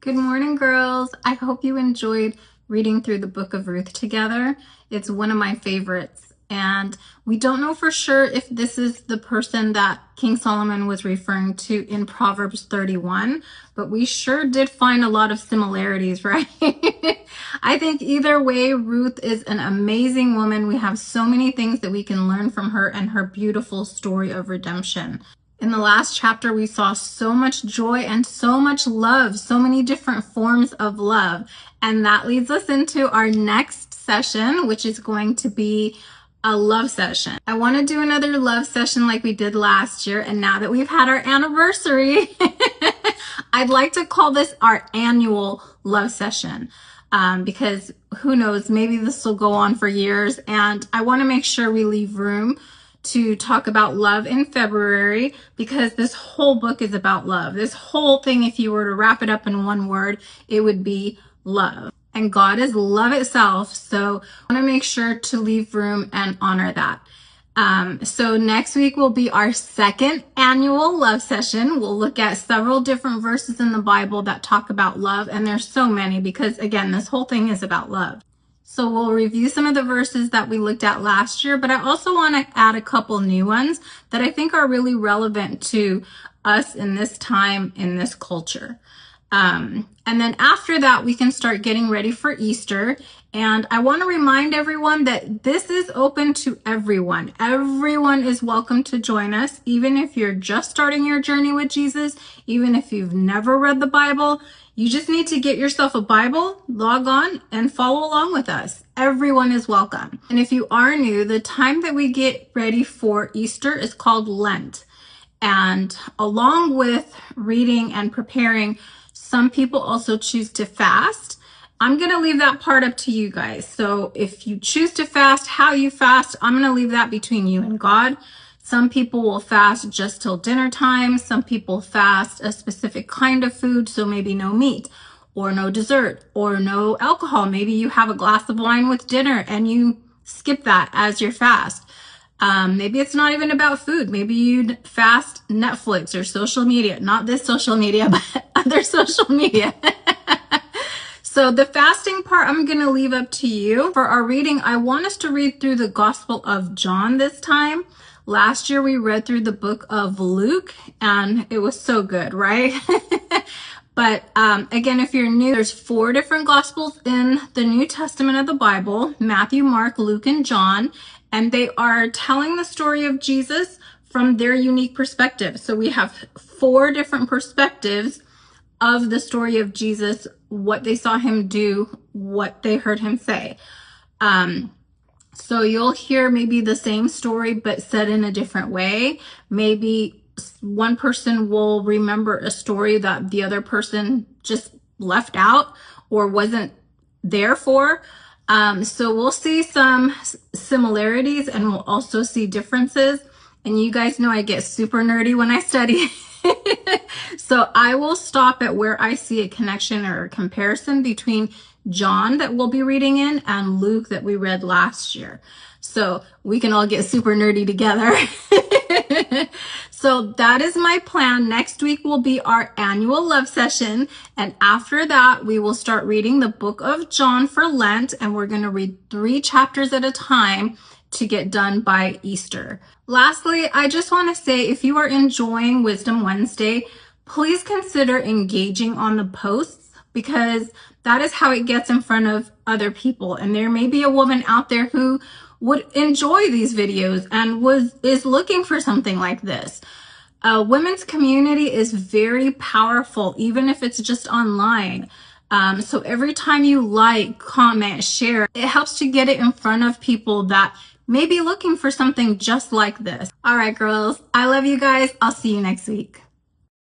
Good morning, girls. I hope you enjoyed reading through the book of Ruth together. It's one of my favorites. And we don't know for sure if this is the person that King Solomon was referring to in Proverbs 31, but we sure did find a lot of similarities, right? I think either way, Ruth is an amazing woman. We have so many things that we can learn from her and her beautiful story of redemption. In the last chapter, we saw so much joy and so much love, so many different forms of love. And that leads us into our next session, which is going to be a love session. I want to do another love session like we did last year. And now that we've had our anniversary, I'd like to call this our annual love session. Because who knows, maybe this will go on for years. And I want to make sure we leave room to talk about love in February, because this whole book is about love. This whole thing, if you were to wrap it up in one word, it would be love. And God is love itself. So I want to make sure to leave room and honor that. So next week will be our second annual love session. We'll look at several different verses in the Bible that talk about love. And there's so many because, again, this whole thing is about love. So we'll review some of the verses that we looked at last year, but I also want to add a couple new ones that I think are really relevant to us in this time, in this culture. And then after that, we can start getting ready for Easter. And I want to remind everyone that this is open to everyone. Everyone is welcome to join us, even if you're just starting your journey with Jesus, even if you've never read the Bible. You just need to get yourself a Bible, log on, and follow along with us. Everyone is welcome. And if you are new, the time that we get ready for Easter is called Lent. And along with reading and preparing, some people also choose to fast. I'm going to leave that part up to you guys. So if you choose to fast, how you fast, I'm going to leave that between you and God. Some people will fast just till dinner time. Some people fast a specific kind of food, so maybe no meat or no dessert or no alcohol. Maybe you have a glass of wine with dinner and you skip that as your fast. Maybe it's not even about food. Maybe you'd fast Netflix or social media. Not this social media, but other social media. So the fasting part, I'm going to leave up to you. For our reading, I want us to read through the Gospel of John this time. Last year, we read through the book of Luke, and it was so good, right? But again, if you're new, there's 4 different Gospels in the New Testament of the Bible: Matthew, Mark, Luke, and John. And they are telling the story of Jesus from their unique perspective. So we have 4 different perspectives of the story of Jesus, what they saw him do, what they heard him say. So you'll hear maybe the same story, but said in a different way. Maybe one person will remember a story that the other person just left out or wasn't there for. So we'll see some similarities and we'll also see differences. And you guys know I get super nerdy when I study. So I will stop at where I see a connection or a comparison between John that we'll be reading in and Luke that we read last year. So we can all get super nerdy together. So that is my plan. Next week will be our annual love session. And after that, we will start reading the book of John for Lent. And we're going to read 3 chapters at a time to get done by Easter. Lastly, I just want to say, if you are enjoying Wisdom Wednesday, please consider engaging on the posts, because that is how it gets in front of other people. And there may be a woman out there who would enjoy these videos and is looking for something like this. Women's community is very powerful, even if it's just online. So every time you like, comment, share, it helps to get it in front of people that may be looking for something just like this. All right, girls, I love you guys. I'll see you next week.